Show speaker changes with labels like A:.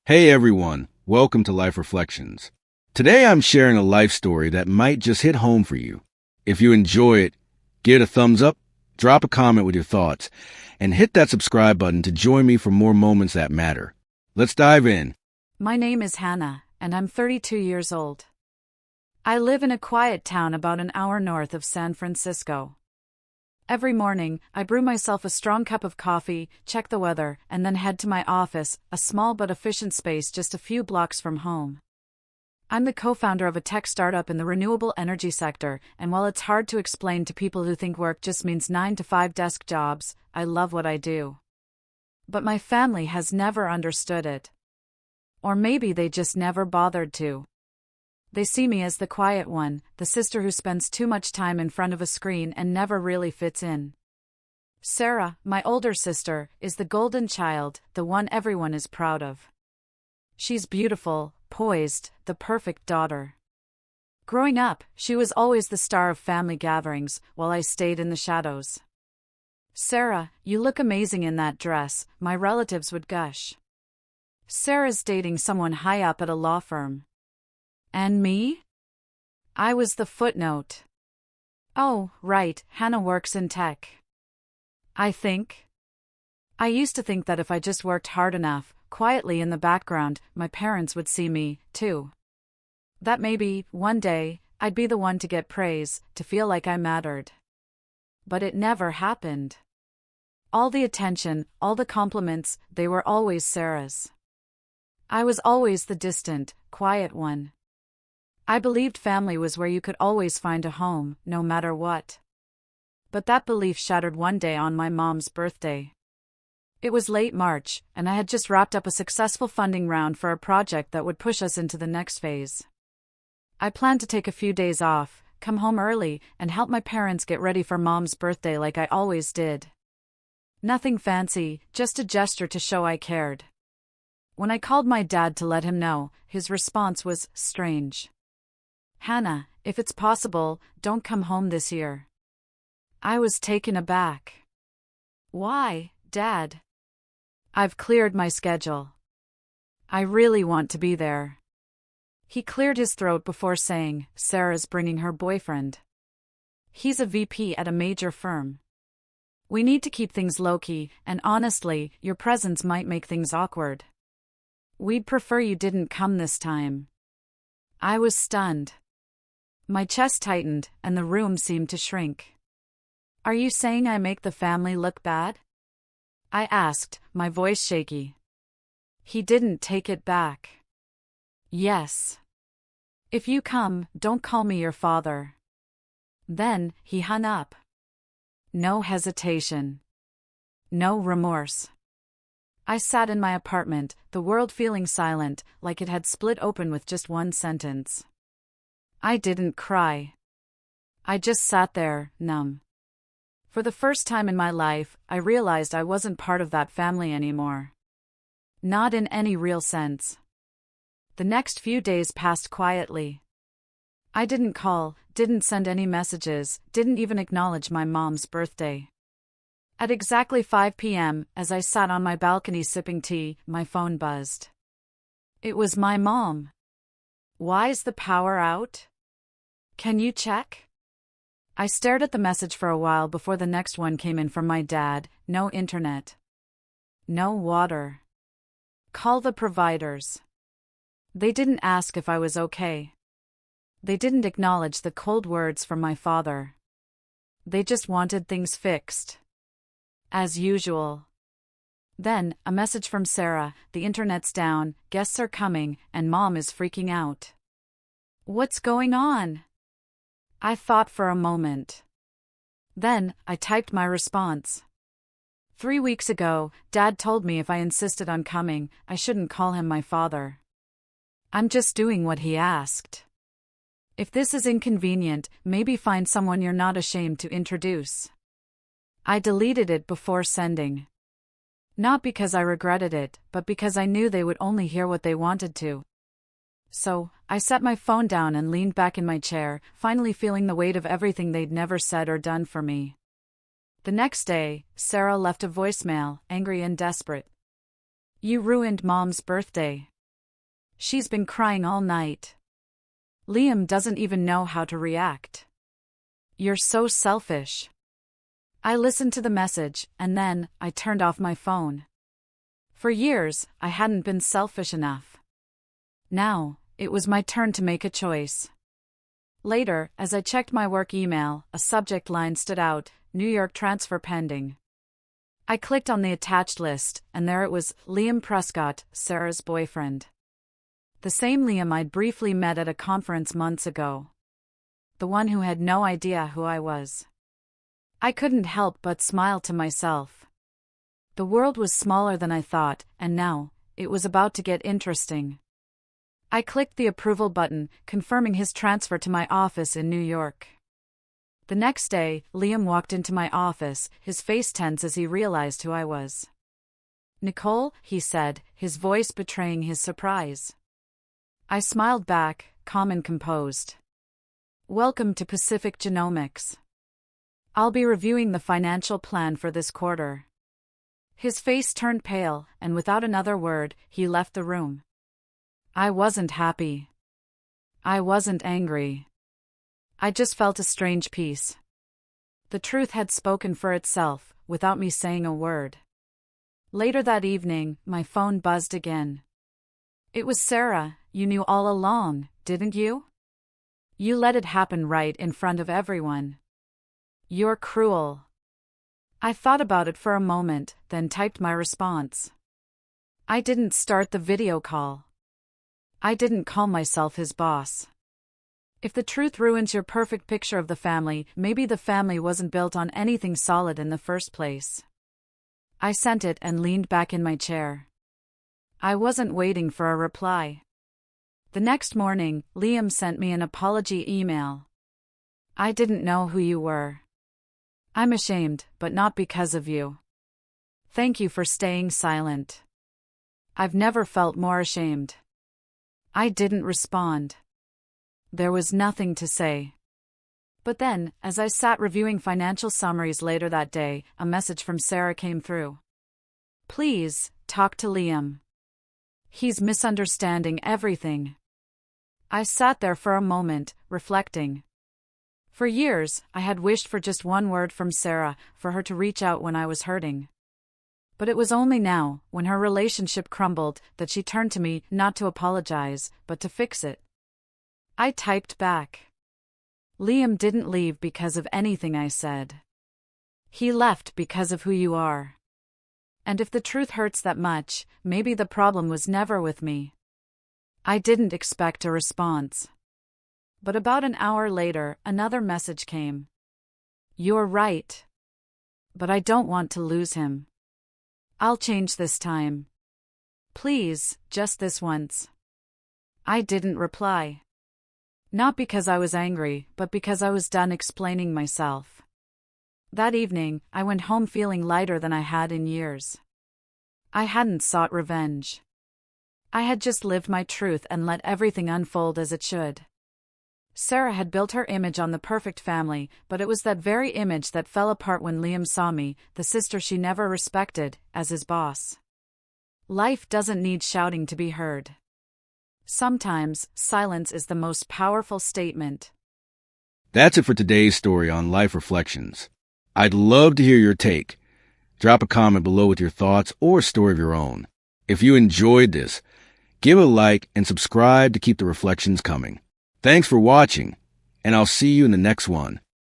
A: Hey everyone, welcome to Life Reflections. Today I'm sharing a life story that might just hit home for you. If you enjoy it, give it a thumbs up, drop a comment with your thoughts, and hit that subscribe button to join me for more moments that matter. Let's dive in.
B: My name is Hannah, and I'm 32 years old. I live in a quiet town about an hour north of San Francisco. Every morning, I brew myself a strong cup of coffee, check the weather, and then head to my office, a small but efficient space just a few blocks from home. I'm the co-founder of a tech startup in the renewable energy sector, and while it's hard to explain to people who think work just means 9-to-5 desk jobs, I love what I do. But my family has never understood it. Or maybe they just never bothered to. They see me as the quiet one, the sister who spends too much time in front of a screen and never really fits in. Sarah, my older sister, is the golden child, the one everyone is proud of. She's beautiful, poised, the perfect daughter. Growing up, she was always the star of family gatherings, while I stayed in the shadows. "Sarah, you look amazing in that dress," my relatives would gush. "Sarah's dating someone high up at a law firm." And me? I was the footnote. "Oh, right, Hannah works in tech." I used to think that if I just worked hard enough, quietly in the background, my parents would see me, too. That maybe, one day, I'd be the one to get praise, to feel like I mattered. But it never happened. All the attention, all the compliments, they were always Sarah's. I was always the distant, quiet one. I believed family was where you could always find a home, no matter what. But that belief shattered one day on my mom's birthday. It was late March, and I had just wrapped up a successful funding round for a project that would push us into the next phase. I planned to take a few days off, come home early, and help my parents get ready for Mom's birthday like I always did. Nothing fancy, just a gesture to show I cared. When I called my dad to let him know, his response was strange. "Hannah, if it's possible, don't come home this year." I was taken aback. "Why, Dad?" "I've cleared my schedule. I really want to be there." He cleared his throat before saying, "Sarah's bringing her boyfriend. He's a VP at a major firm. We need to keep things low-key, and honestly, your presence might make things awkward. We'd prefer you didn't come this time." I was stunned. My chest tightened, and the room seemed to shrink. "Are you saying I make the family look bad?" I asked, my voice shaky. He didn't take it back. "Yes. If you come, don't call me your father." Then, he hung up. No hesitation. No remorse. I sat in my apartment, the world feeling silent, like it had split open with just one sentence. I didn't cry. I just sat there, numb. For the first time in my life, I realized I wasn't part of that family anymore. Not in any real sense. The next few days passed quietly. I didn't call, didn't send any messages, didn't even acknowledge my mom's birthday. At exactly 5 p.m., as I sat on my balcony sipping tea, my phone buzzed. It was my mom. "Why's the power out? Can you check?" I stared at the message for a while before the next one came in from my dad. "No internet. No water. Call the providers." They didn't ask if I was okay. They didn't acknowledge the cold words from my father. They just wanted things fixed. As usual. Then, a message from Sarah: "The internet's down, guests are coming, and Mom is freaking out." What's going on? I thought for a moment. Then, I typed my response. 3 weeks ago, Dad told me if I insisted on coming, I shouldn't call him my father. I'm just doing what he asked. If this is inconvenient, maybe find someone you're not ashamed to introduce. I deleted it before sending. Not because I regretted it, but because I knew they would only hear what they wanted to. So, I set my phone down and leaned back in my chair, finally feeling the weight of everything they'd never said or done for me. The next day, Sarah left a voicemail, angry and desperate. "You ruined Mom's birthday." She's been crying all night. Liam doesn't even know how to react. You're so selfish. I listened to the message, and then I turned off my phone. For years, I hadn't been selfish enough. Now, it was my turn to make a choice. Later, as I checked my work email, a subject line stood out: New York transfer pending. I clicked on the attached list, and there it was: Liam Prescott, Sarah's boyfriend. The same Liam I'd briefly met at a conference months ago. The one who had no idea who I was. I couldn't help but smile to myself. The world was smaller than I thought, and now, it was about to get interesting. I clicked the approval button, confirming his transfer to my office in New York. The next day, Liam walked into my office, his face tense as he realized who I was. "Nicole," he said, his voice betraying his surprise. I smiled back, calm and composed. "Welcome to Pacific Genomics. I'll be reviewing the financial plan for this quarter." His face turned pale, and without another word, he left the room. I wasn't happy. I wasn't angry. I just felt a strange peace. The truth had spoken for itself, without me saying a word. Later that evening, my phone buzzed again. It was Sarah. "You knew all along, didn't you? You let it happen right in front of everyone. You're cruel." I thought about it for a moment, then typed my response. I didn't start the video call. I didn't call myself his boss. If the truth ruins your perfect picture of the family, maybe the family wasn't built on anything solid in the first place. I sent it and leaned back in my chair. I wasn't waiting for a reply. The next morning, Liam sent me an apology email. "I didn't know who you were. I'm ashamed, but not because of you. Thank you for staying silent. I've never felt more ashamed." I didn't respond. There was nothing to say. But then, as I sat reviewing financial summaries later that day, a message from Sarah came through. "Please, talk to Liam. He's misunderstanding everything." I sat there for a moment, reflecting. For years, I had wished for just one word from Sarah, for her to reach out when I was hurting. But it was only now, when her relationship crumbled, that she turned to me, not to apologize, but to fix it. I typed back. "Liam didn't leave because of anything I said. He left because of who you are. And if the truth hurts that much, maybe the problem was never with me." I didn't expect a response. But about an hour later, another message came. "You're right. But I don't want to lose him. I'll change this time. Please, just this once." I didn't reply. Not because I was angry, but because I was done explaining myself. That evening, I went home feeling lighter than I had in years. I hadn't sought revenge. I had just lived my truth and let everything unfold as it should. Sarah had built her image on the perfect family, but it was that very image that fell apart when Liam saw me, the sister she never respected, as his boss. Life doesn't need shouting to be heard. Sometimes, silence is the most powerful statement.
A: That's it for today's story on Life Reflections. I'd love to hear your take. Drop a comment below with your thoughts or a story of your own. If you enjoyed this, give a like and subscribe to keep the reflections coming. Thanks for watching, and I'll see you in the next one.